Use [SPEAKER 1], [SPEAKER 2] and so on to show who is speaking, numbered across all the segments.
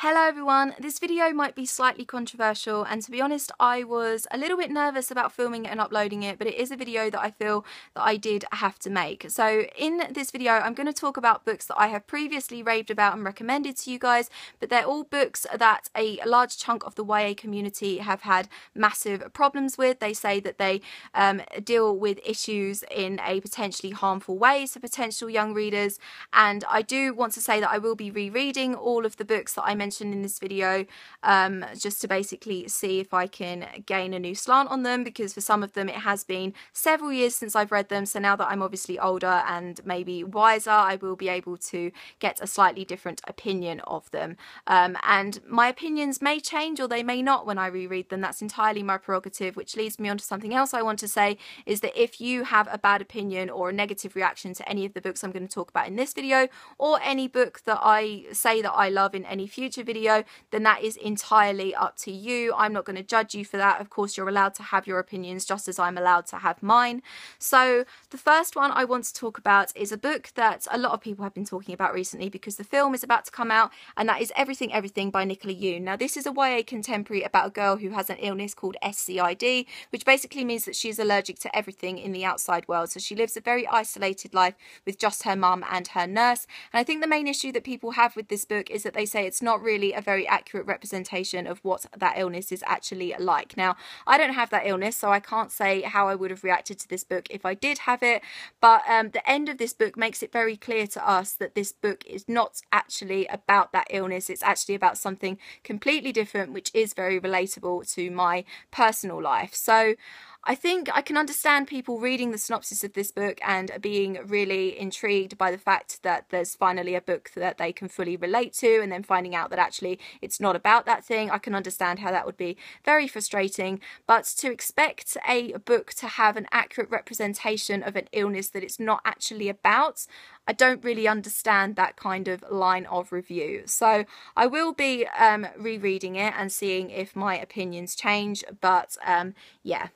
[SPEAKER 1] Hello everyone, this video might be slightly controversial, and to be honest I was a little bit nervous about filming it and uploading it, but it is a video that I feel that I did have to make. So in this video I'm going to talk about books that I have previously raved about and recommended to you guys, but they're all books that a large chunk of the YA community have had massive problems with. They say that they deal with issues in a potentially harmful way to potential young readers, and I do want to say that I will be rereading all of the books that I mentioned in this video just to basically see if I can gain a new slant on them, because for some of them it has been several years since I've read them, so now that I'm obviously older and maybe wiser I will be able to get a slightly different opinion of them, and my opinions may change or they may not when I reread them. That's entirely my prerogative, which leads me on to something else I want to say, is that if you have a bad opinion or a negative reaction to any of the books I'm going to talk about in this video, or any book that I say that I love in any future video, then that is entirely up to you. I'm not going to judge you for that. Of course you're allowed to have your opinions just as I'm allowed to have mine. So the first one I want to talk about is a book that a lot of people have been talking about recently because the film is about to come out, and that is Everything Everything by Nicola Yoon. Now this is a YA contemporary about a girl who has an illness called SCID, which basically means that she's allergic to everything in the outside world, so she lives a very isolated life with just her mum and her nurse. And I think the main issue that people have with this book is that they say it's not really a very accurate representation of what that illness is actually like. Now, I don't have that illness, so I can't say how I would have reacted to this book if I did have it, but the end of this book makes it very clear to us that this book is not actually about that illness. It's actually about something completely different, which is very relatable to my personal life. So I think I can understand people reading the synopsis of this book and being really intrigued by the fact that there's finally a book that they can fully relate to, and then finding out that actually it's not about that thing. I can understand how that would be very frustrating, but to expect a book to have an accurate representation of an illness that it's not actually about, I don't really understand that kind of line of review. So I will be rereading it and seeing if my opinions change, but yeah.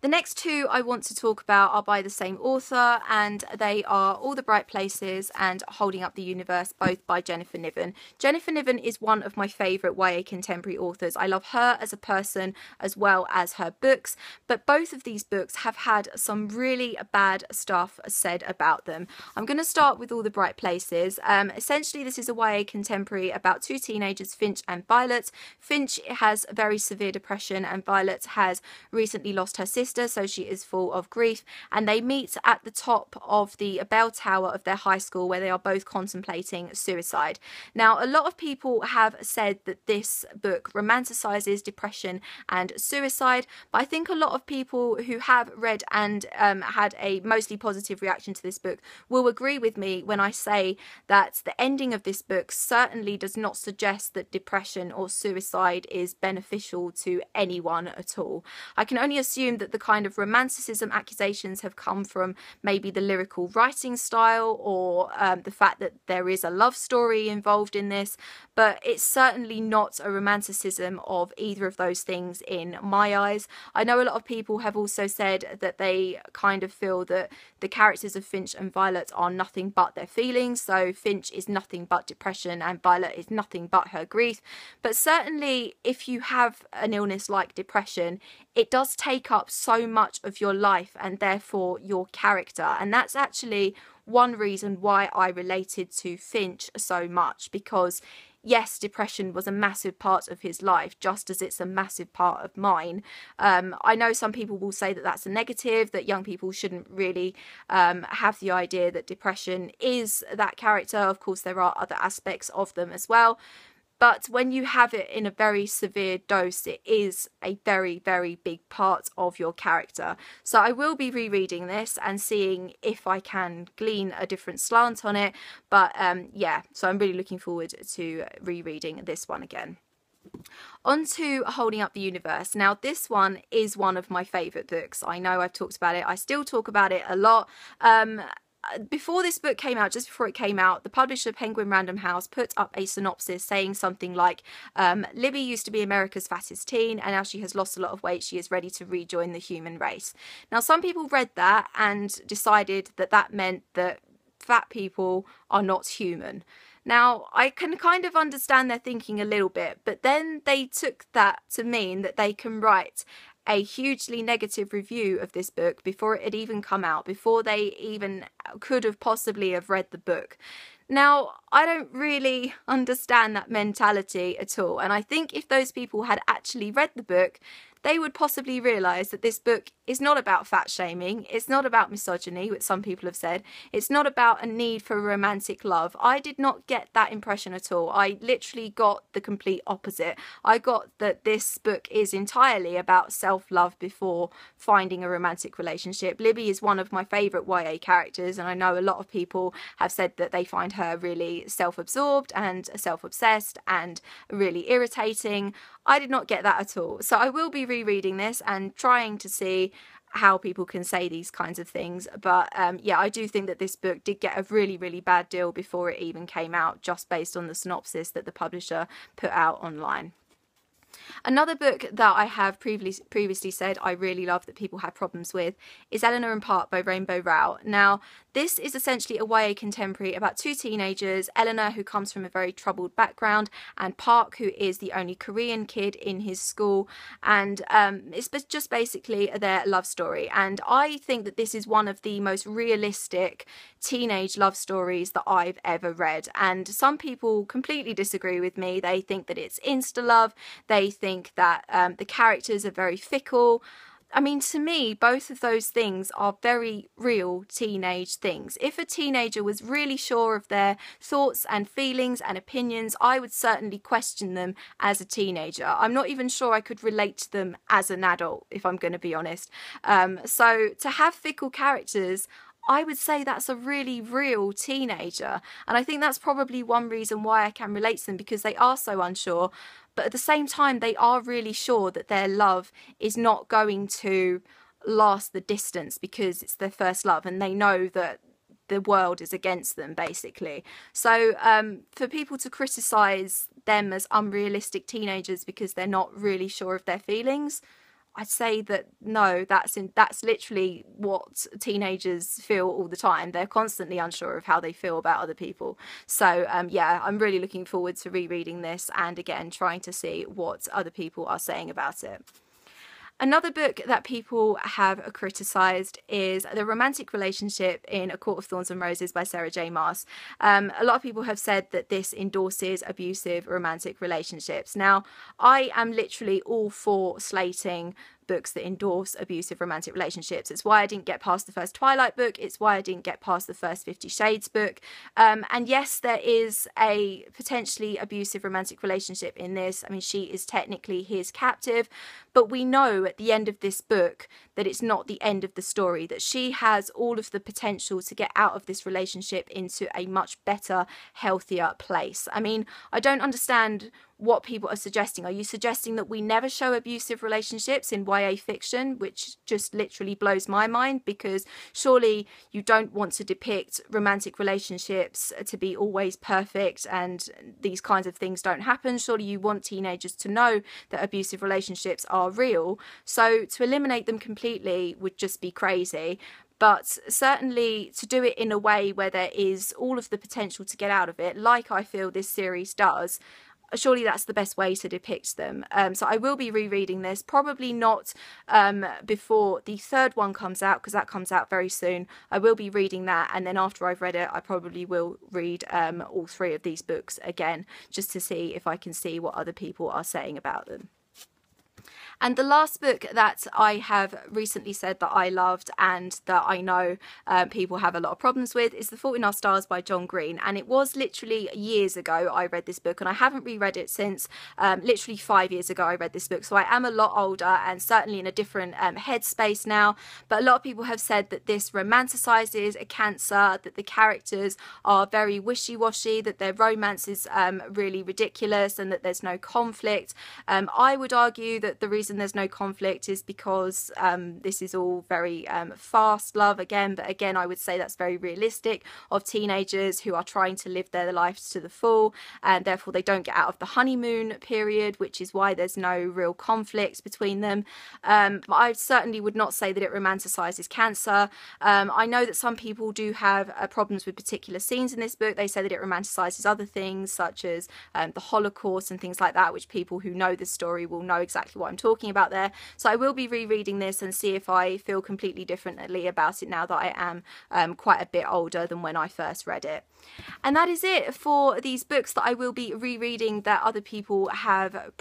[SPEAKER 1] The next two I want to talk about are by the same author, and they are All the Bright Places and Holding Up the Universe, both by Jennifer Niven. Jennifer Niven is one of my favourite YA contemporary authors. I love her as a person as well as her books, but both of these books have had some really bad stuff said about them. I'm going to start with All the Bright Places. Essentially this is a YA contemporary about two teenagers, Finch and Violet. Finch has very severe depression and Violet has recently lost her sister, so she is full of grief, and they meet at the top of the bell tower of their high school where they are both contemplating suicide. Now a lot of people have said that this book romanticizes depression and suicide, but I think a lot of people who have read and had a mostly positive reaction to this book will agree with me when I say that the ending of this book certainly does not suggest that depression or suicide is beneficial to anyone at all. I can only assume that the kind of romanticism accusations have come from maybe the lyrical writing style or the fact that there is a love story involved in this, but it's certainly not a romanticism of either of those things in my eyes. I know a lot of people have also said that they kind of feel that the characters of Finch and Violet are nothing but their feelings, so Finch is nothing but depression and Violet is nothing but her grief. But certainly if you have an illness like depression, it does take up so much of your life and therefore your character, and that's actually one reason why I related to Finch so much, because yes, depression was a massive part of his life, just as it's a massive part of mine. I know some people will say that that's a negative, that young people shouldn't really have the idea that depression is that character. Of course, there are other aspects of them as well. But when you have it in a very severe dose, it is a very, very big part of your character. So I will be rereading this and seeing if I can glean a different slant on it. But yeah, so I'm really looking forward to rereading this one again. On to Holding Up the Universe. Now this one is one of my favourite books. I know I've talked about it. I still talk about it a lot. Before this book came out, just before it came out, the publisher Penguin Random House put up a synopsis saying something like, Libby used to be America's fattest teen and now she has lost a lot of weight. She is ready to rejoin the human race. Now some people read that and decided that that meant that fat people are not human. Now, I can kind of understand their thinking a little bit, but then they took that to mean that they can write a hugely negative review of this book before it had even come out, before they even could have possibly have read the book. Now, I don't really understand that mentality at all, and I think if those people had actually read the book, they would possibly realise that this book is not about fat shaming, it's not about misogyny, which some people have said, it's not about a need for romantic love. I did not get that impression at all. I literally got the complete opposite. I got that this book is entirely about self-love before finding a romantic relationship. Libby is one of my favourite YA characters, and I know a lot of people have said that they find her really self-absorbed and self-obsessed and really irritating. I did not get that at all. So I will be rereading this and trying to see how people can say these kinds of things. But yeah, I do think that this book did get a really, really bad deal before it even came out, just based on the synopsis that the publisher put out online. Another book that I have previously said I really love that people have problems with is Eleanor in Part by Rainbow Rowell. Now, this is essentially a YA contemporary about two teenagers, Eleanor, who comes from a very troubled background, and Park, who is the only Korean kid in his school, and it's just basically their love story. And I think that this is one of the most realistic teenage love stories that I've ever read, and some people completely disagree with me. They think that it's insta-love, they think that the characters are very fickle. I mean, to me, both of those things are very real teenage things. If a teenager was really sure of their thoughts and feelings and opinions, I would certainly question them as a teenager. I'm not even sure I could relate to them as an adult, if I'm going to be honest. So to have fickle characters, I would say that's a really real teenager. And I think that's probably one reason why I can relate to them, because they are so unsure. But at the same time, they are really sure that their love is not going to last the distance because it's their first love, and they know that the world is against them, basically. So for people to criticise them as unrealistic teenagers because they're not really sure of their feelings, I'd say that no, that's literally what teenagers feel all the time. They're constantly unsure of how they feel about other people. So yeah, I'm really looking forward to rereading this and again trying to see what other people are saying about it. Another book that people have criticised is The Romantic Relationship in A Court of Thorns and Roses by Sarah J. Maas. A lot of people have said that this endorses abusive romantic relationships. Now, I am literally all for slating books that endorse abusive romantic relationships. It's why I didn't get past the first Twilight book. It's why I didn't get past the first 50 Shades book. And yes, there is a potentially abusive romantic relationship in this. I mean, she is technically his captive, but we know at the end of this book that it's not the end of the story, that she has all of the potential to get out of this relationship into a much better, healthier place. I mean, I don't understand what people are suggesting. Are you suggesting that we never show abusive relationships in YA fiction, which just literally blows my mind, because surely you don't want to depict romantic relationships to be always perfect and these kinds of things don't happen. Surely you want teenagers to know that abusive relationships are real. So to eliminate them completely would just be crazy. But certainly to do it in a way where there is all of the potential to get out of it, like I feel this series does, surely that's the best way to depict them. So I will be rereading this, probably not before the third one comes out, because that comes out very soon. I will be reading that, and then after I've read it, I probably will read all three of these books again, just to see if I can see what other people are saying about them. And the last book that I have recently said that I loved and that I know people have a lot of problems with is The Fault in Our Stars by John Green. And it was literally years ago I read this book, and I haven't reread it since. Literally 5 years ago I read this book, so I am a lot older and certainly in a different headspace now. But a lot of people have said that this romanticizes a cancer, that the characters are very wishy-washy, that their romance is really ridiculous, and that there's no conflict. I would argue that the reason reason there's no conflict is because this is all very fast love again, but again I would say that's very realistic of teenagers who are trying to live their lives to the full, and therefore they don't get out of the honeymoon period, which is why there's no real conflict between them. But I certainly would not say that it romanticizes cancer. I know that some people do have problems with particular scenes in this book. They say that it romanticizes other things such as the Holocaust and things like that, which people who know this story will know exactly what I'm talking about there. So I will be rereading this and see if I feel completely differently about it now that I am quite a bit older than when I first read it. And that is it for these books that I will be rereading that other people have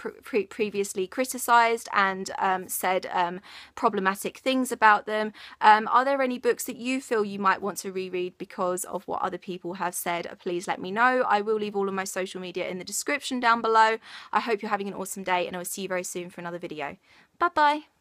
[SPEAKER 1] previously criticised and said problematic things about them. Are there any books that you feel you might want to reread because of what other people have said? Please let me know. I will leave all of my social media in the description down below. I hope you're having an awesome day, and I will see you very soon for another video. Bye bye.